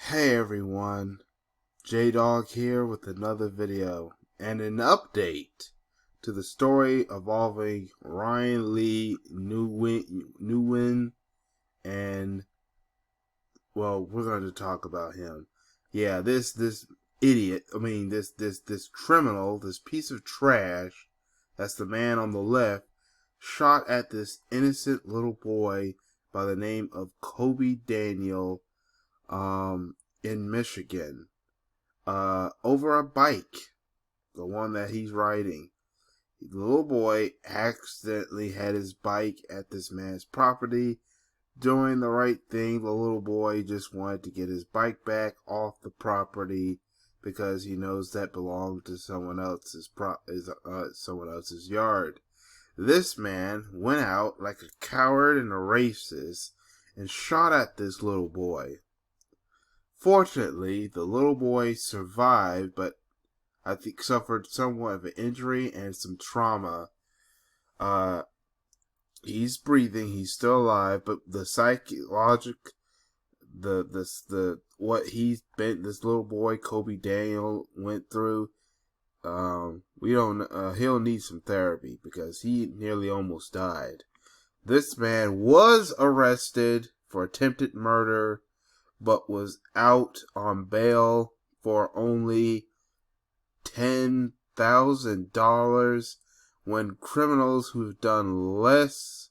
Hey everyone, J-Dog here with another video and an update to the story involving Ryan-Le-Nguyen and, well, we're going to talk about him. Yeah, this idiot, this criminal, this piece of trash, that's the man on the left, shot at this innocent little boy by the name of Kobe Daniel, in Michigan, over a bike, the one that he's riding. The little boy accidentally had his bike at this man's property. Doing the right thing, the little boy just wanted to get his bike back off the property because he knows that belonged to someone else's yard. This man went out like a coward and a racist and shot at this little boy. Fortunately, the little boy survived, but I think suffered somewhat of an injury and some trauma. He's breathing, he's still alive, but the what this little boy Kobe Daniel went through, he'll need some therapy because he nearly almost died. This man was arrested for attempted murder, but was out on bail for only $10,000 when criminals who've done less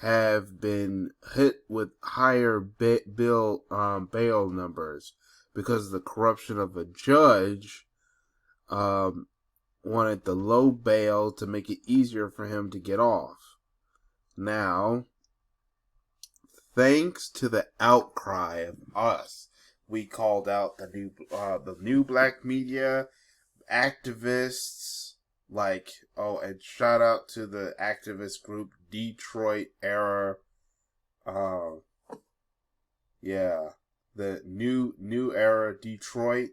have been hit with higher bail numbers because of the corruption of a judge. Wanted the low bail to make it easier for him to get off. Now, thanks to the outcry of us, we called out the new black media, activists, and shout out to the activist group Detroit Era. The New Era Detroit.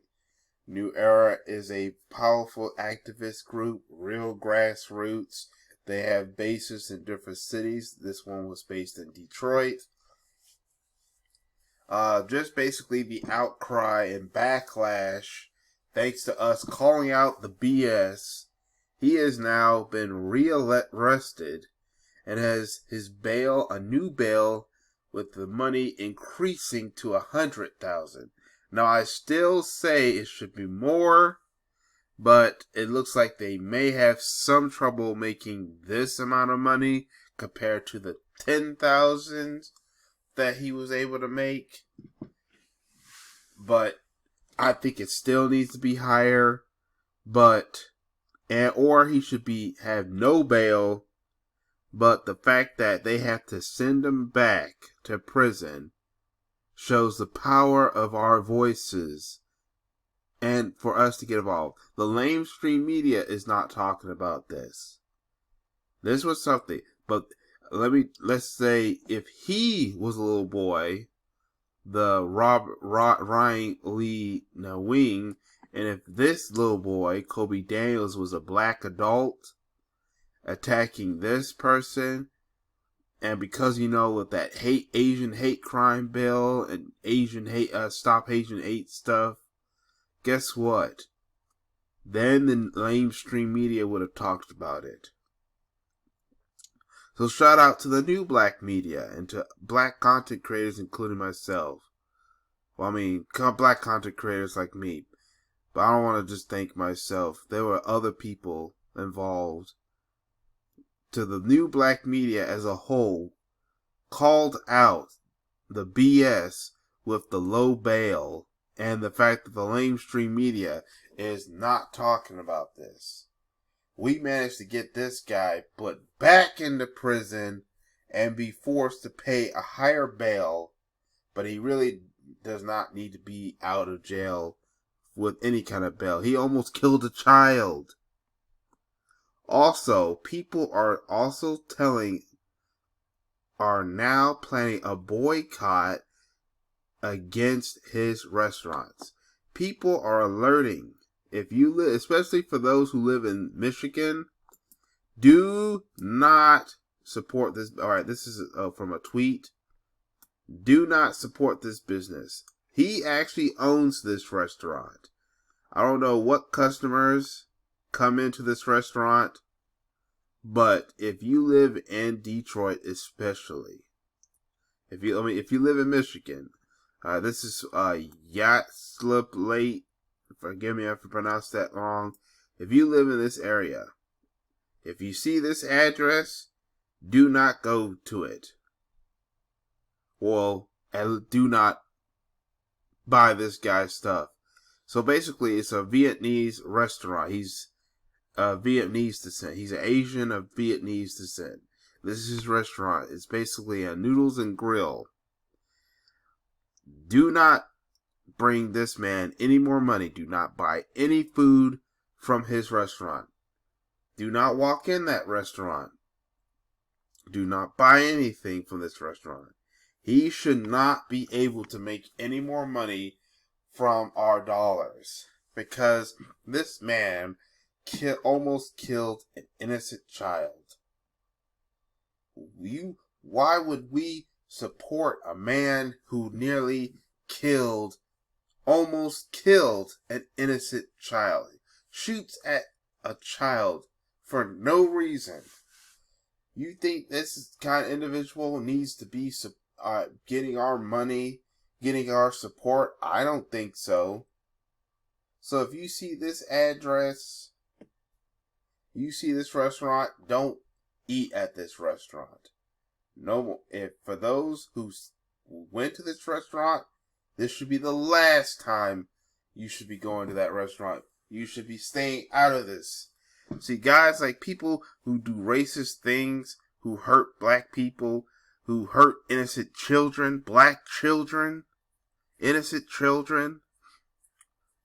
New Era is a powerful activist group, real grassroots. They have bases in different cities. This one was based in Detroit. Just basically the outcry and backlash, thanks to us calling out the BS. He has now been rearrested and has his bail, a new bail, with the money increasing to $100,000. Now I still say it should be more, but it looks like they may have some trouble making this amount of money compared to the $10,000 that he was able to make. But I think it still needs to be higher, or he should have no bail. But the fact that they have to send him back to prison shows the power of our voices and for us to get involved. The mainstream media is not talking about this. This was something, but let's say if he was a little boy, the Ryan-Le-Nguyen, and if this little boy, Kobe Daniels, was a black adult attacking this person, and because with that Asian hate crime bill and Stop Asian Hate stuff, guess what? Then the mainstream media would have talked about it. So shout out to the new black media and to black content creators, including myself. Well, black content creators like me. But I don't want to just thank myself. There were other people involved. To the new black media as a whole, called out the BS with the low bail and the fact that the mainstream media is not talking about this. We managed to get this guy put back into prison and be forced to pay a higher bail, but he really does not need to be out of jail with any kind of bail. He almost killed a child. Also, people are now planning a boycott against his restaurants. People are alerting. If you live, especially for those who live in Michigan, do not support this. All right, this is from a tweet. Do not support this business. He actually owns this restaurant. I don't know what customers come into this restaurant, but if you live in Detroit, especially, if you live in Michigan, this is Yacht Slip Late. Forgive me if I pronounced that wrong. If you live in this area, if you see this address, do not go to it. Well, do not buy this guy's stuff. So basically, it's a Vietnamese restaurant. He's Vietnamese descent. He's an Asian of Vietnamese descent. This is his restaurant. It's basically a noodles and grill. Do not bring this man any more money. Do not buy any food from his restaurant. Do not walk in that restaurant. Do not buy anything from this restaurant. He should not be able to make any more money from our dollars, because this man almost killed an innocent child. Why would we support a man who nearly almost killed an innocent child? Shoots at a child for no reason. You think this kind of individual needs to be getting our money, getting our support? I don't think so. So if you see this address, you see this restaurant, don't eat at this restaurant. No, for those who went to this restaurant, this should be the last time you should be going to that restaurant. You should be staying out of this. See, guys, like people who do racist things, who hurt black people, who hurt innocent children, black children, innocent children.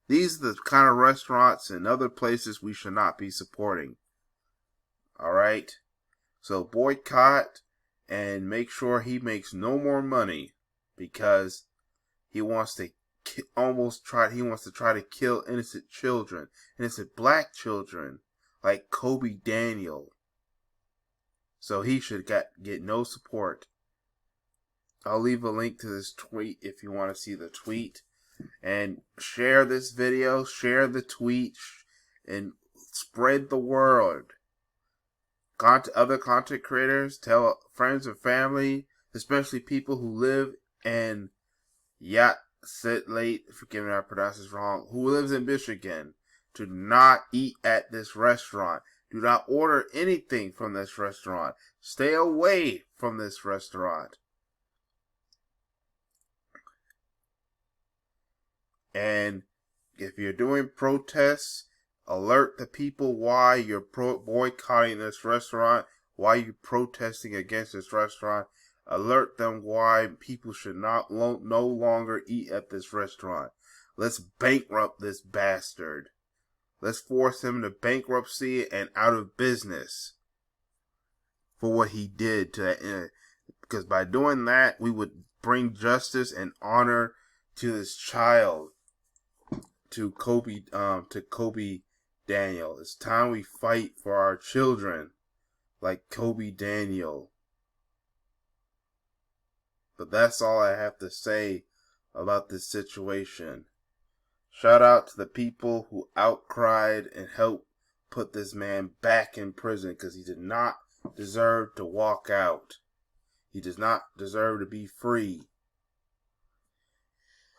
These are the kind of restaurants and other places we should not be supporting. Alright? So boycott and make sure he makes no more money, because he wants to try to kill innocent children, innocent black children, like Kobe Daniel. So he should get no support. I'll leave a link to this tweet if you want to see the tweet. And share this video, share the tweet, and spread the word. Other content creators, tell friends and family, especially people who live in Yacht Sit Late, forgive me if I pronounce this wrong, who lives in Michigan, to not eat at this restaurant. Do not order anything from this restaurant. Stay away from this restaurant. And if you're doing protests, alert the people why you're boycotting this restaurant, why you're protesting against this restaurant. Alert them why people should no longer eat at this restaurant. Let's bankrupt this bastard. Let's force him to bankruptcy and out of business for what he did to that. Because by doing that, we would bring justice and honor to this child, to Kobe Daniel. It's time we fight for our children, like Kobe Daniel. But that's all I have to say about this situation. Shout out to the people who outcried and helped put this man back in prison, because he did not deserve to walk out. He does not deserve to be free.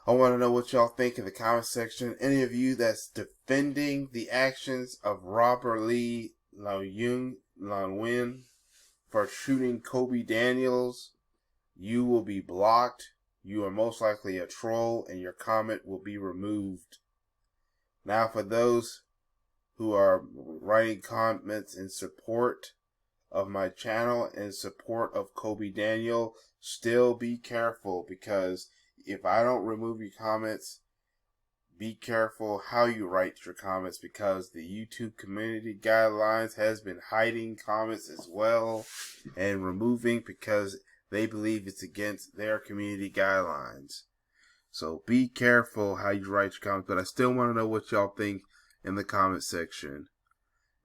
I want to know what y'all think in the comment section. Any of you that's defending the actions of Ryan-Le-Nguyen for shooting Kobe Daniels, you will be blocked. You are most likely a troll, and your comment will be removed. Now, for those who are writing comments in support of my channel, in support of Kobe Daniel, still be careful, because if I don't remove your comments, be careful how you write your comments, because the YouTube community guidelines has been hiding comments as well and removing, because they believe it's against their community guidelines. So be careful how you write your comments, but I still want to know what y'all think in the comment section.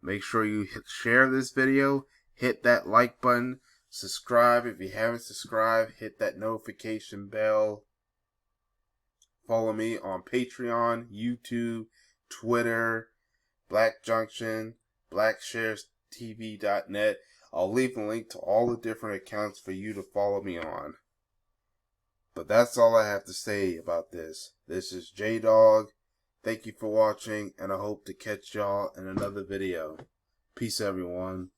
Make sure you share this video, hit that like button, subscribe if you haven't subscribed, hit that notification bell. follow me on Patreon, YouTube, Twitter, Black Junction, BlackSharesTV.net. I'll leave a link to all the different accounts for you to follow me on. But that's all I have to say about this. This is J-Dog. Thank you for watching, and I hope to catch y'all in another video. Peace, everyone.